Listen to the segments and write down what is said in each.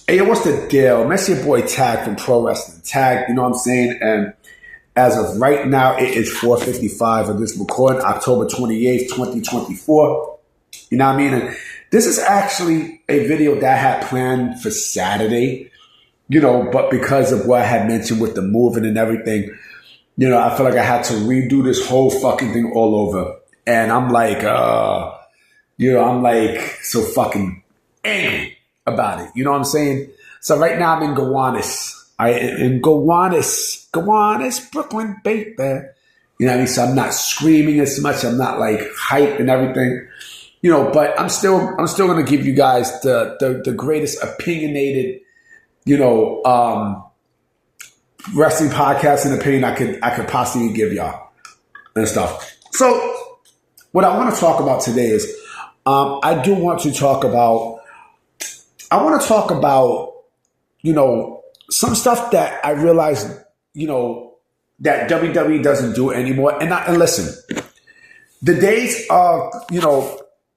Hey, what's the deal? That's your boy Tag from Pro Wrestling. Tag, you know what I'm saying? And as of right now, it is 4:55 of this recording, October 28th, 2024. You know what I mean? And this is actually a video that I had planned for Saturday, but because of what I had mentioned with the moving and everything, I feel like I had to redo this whole fucking thing all over. And I'm like, so fucking angry about it. You know what I'm saying? So right now I'm in Gowanus. In Gowanus, Brooklyn, baby. You know what I mean? So I'm not screaming as much. I'm not like hype and everything. But I'm still gonna give you guys the greatest opinionated, wrestling podcast and opinion I could possibly give y'all and stuff. So what I want to talk about today is I want to talk about some stuff that I realized, that WWE doesn't do anymore. And listen, the days of,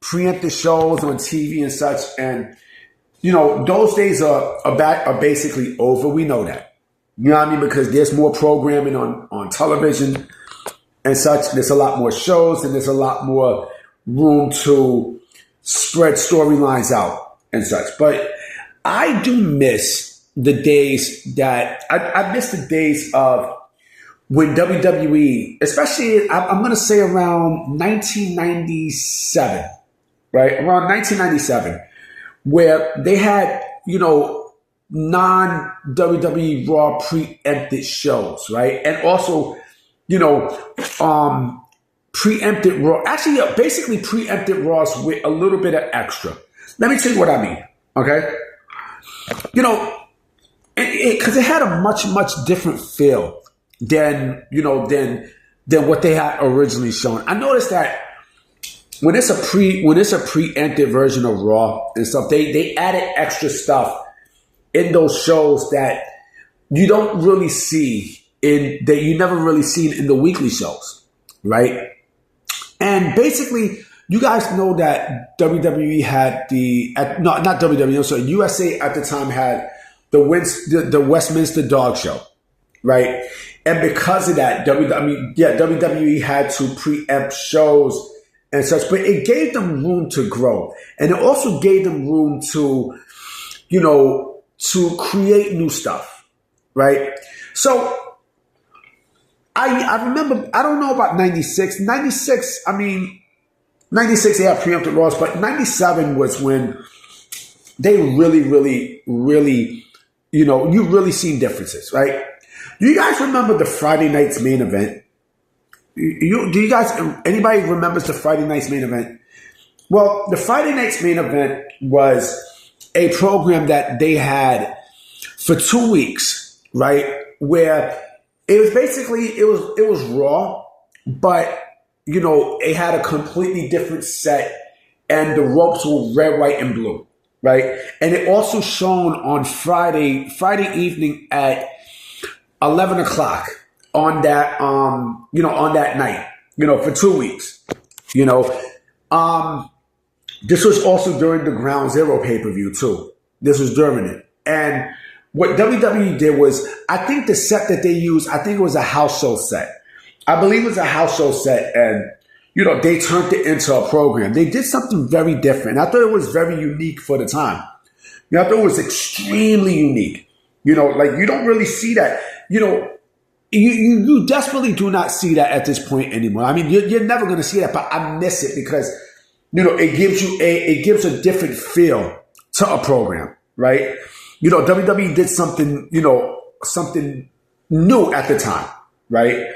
preempted shows on TV and such, and, those days are basically over. We know that. You know what I mean? Because there's more programming on television and such. There's a lot more shows and there's a lot more room to spread storylines out and such. But I do miss the days that I miss the days of when WWE, especially I'm going to say around 1997, right? Around 1997, where they had, non-WWE Raw preempted shows, right? And also, preempted Raw, actually, basically preempted Raws with a little bit of extra. Let me tell you what I mean, okay? Because it had a much, much different feel than what they had originally shown. I noticed that when it's a preempted version of Raw and stuff, they added extra stuff in those shows that you don't really see that you never really seen in the weekly shows, right? And basically, you guys know that WWE had not WWE, sorry, USA at the time had the Westminster Dog Show, right? And because of that, WWE had to preempt shows and such, but it gave them room to grow. And it also gave them room to, to create new stuff, right? So I remember, I don't know about 96. 96, they had preempted Raws, but 97 was when they really, really, really, you really seen differences, right? Do you guys remember the Friday night's main event? Anybody remembers the Friday night's main event? Well, the Friday night's main event was a program that they had for 2 weeks, right? Where it was basically, it was Raw, but, it had a completely different set and the ropes were red, white, and blue, right? And it also shown on Friday evening at 11 o'clock on that, on that night, for 2 weeks, this was also during the Ground Zero pay-per-view too. This was during it. And what WWE did was, I think the set that they used, I think it was a house show set. I believe it was a house show set, and, they turned it into a program. They did something very different. I thought it was very unique for the time. I thought it was extremely unique. Like you don't really see that. You desperately do not see that at this point anymore. I mean, you're never going to see that, but I miss it because, it gives a different feel to a program, right? WWE did something, something new at the time, right?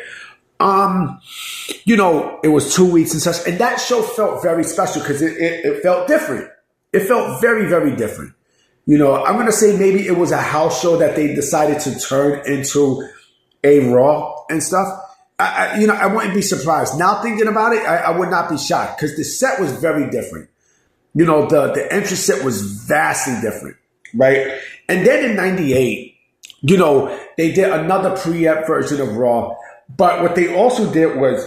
It was 2 weeks and such, and that show felt very special because it felt different. It felt very, very different. I'm going to say maybe it was a house show that they decided to turn into a Raw and stuff. I wouldn't be surprised. Now thinking about it, I would not be shocked because the set was very different. The entrance set was vastly different, right? And then in 98, they did another pre-ep version of Raw. But what they also did was,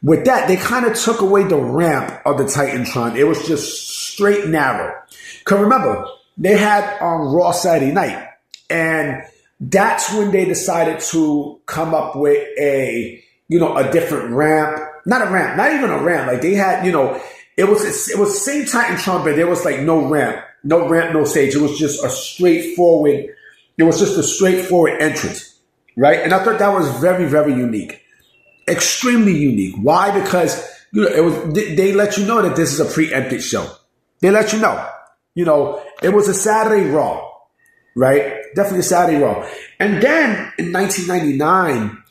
with that, they kind of took away the ramp of the Titantron. It was just straight narrow. Because remember, they had on Raw Saturday Night, and that's when they decided to come up with a different ramp, not even a ramp. Like they had, it was the same Titantron, but there was like no ramp, no stage. It was just a straightforward. It was just a straightforward entrance, right? And I thought that was very, very unique, extremely unique. Why? Because they let you know that this is a pre-empted show. They let you know. It was a Saturday Raw, right? Definitely a Saturday Raw. And then in 1999,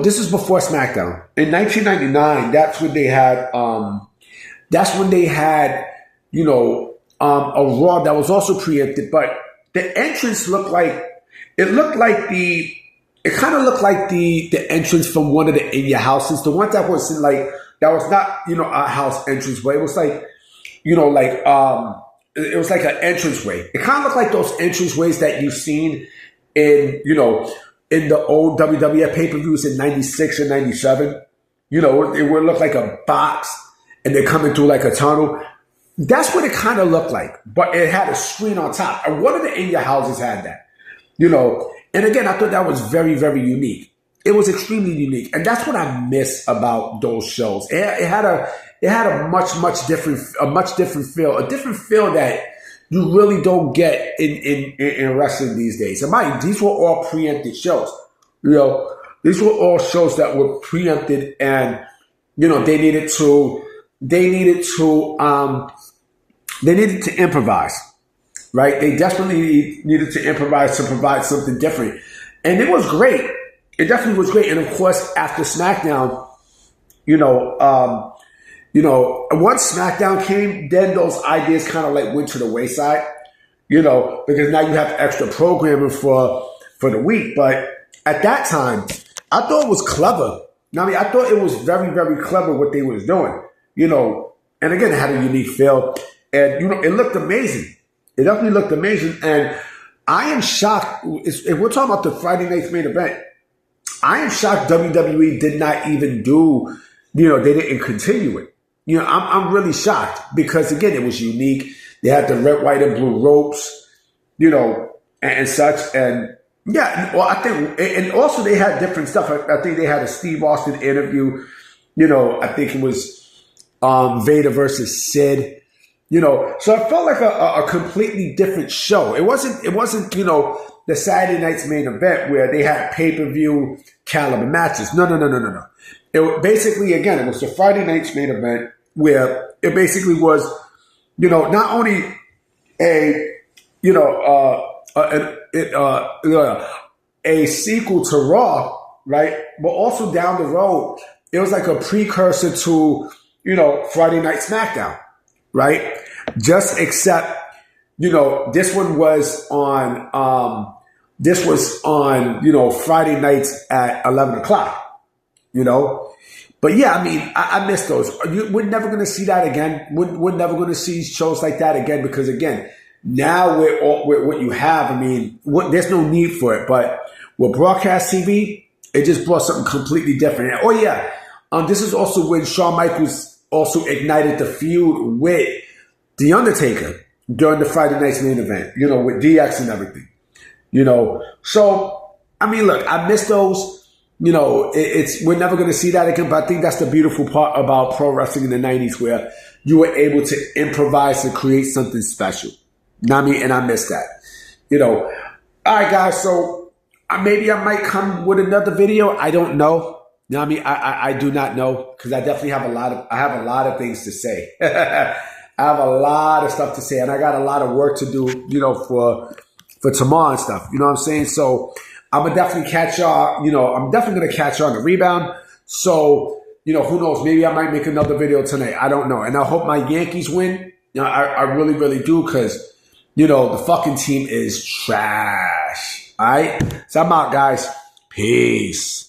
this is before SmackDown. In 1999, that's when they had, a Raw that was also preempted, but the entrance it kind of looked like the entrance from one of the In Your Houses. The one that was that was not, a house entrance, but it was like, it was like an entranceway. It kind of looked like those entranceways that you've seen in the old WWF pay-per-views in 96 or 97. It would look like a box and they're coming through like a tunnel. That's what it kind of looked like, but it had a screen on top. And one of the In Your Houses had that, And again, I thought that was very, very unique. It was extremely unique. And that's what I miss about those shows. It had a much different feel, a different feel that you really don't get in wrestling these days. And mind, these were all preempted shows. These were all shows that were preempted, and they needed to improvise, right? They desperately needed to improvise to provide something different, and it was great. It definitely was great. And of course, after SmackDown, once SmackDown came, then those ideas kind of like went to the wayside, because now you have extra programming for the week. But at that time, I thought it was clever. I thought it was very, very clever what they was doing, and again, it had a unique feel, and, it looked amazing. It definitely looked amazing. And I am shocked. If we're talking about the Friday Night's Main Event, I am shocked WWE did not even do, they didn't continue it. I'm really shocked because, again, it was unique. They had the red, white, and blue ropes, and such. And yeah, well, I think, and also they had different stuff. I think they had a Steve Austin interview. I think it was Vader versus Sid. So it felt like a completely different show. It wasn't, the Saturday Night's Main Event where they had pay-per-view caliber matches. No. It basically, again, it was the Friday Night's Main Event where it basically was, not only a sequel to Raw, right? But also down the road, it was like a precursor to, Friday Night SmackDown, right? Just except, this one was on, Friday nights at 11 o'clock, But yeah, I miss those. We're never going to see that again. We're never going to see shows like that again because, again, now with what you have, there's no need for it. But with broadcast TV, it just brought something completely different. And, oh yeah, this is also when Shawn Michaels also ignited the feud with The Undertaker during the Friday Night's Main Event, with DX and everything, So, look, I miss those. We're never going to see that again, but I think that's the beautiful part about pro wrestling in the 90s where you were able to improvise and create something special. And I miss that. All right, guys, so maybe I might come with another video. I don't know. I do not know because I definitely have a lot of things to say. I have a lot of stuff to say, and I got a lot of work to do, for tomorrow and stuff. You know what I'm saying? So I'm gonna definitely catch y'all. I'm definitely gonna catch y'all on the rebound. So, who knows? Maybe I might make another video tonight. I don't know. And I hope my Yankees win. I really, really do because, the fucking team is trash. All right? So I'm out, guys. Peace.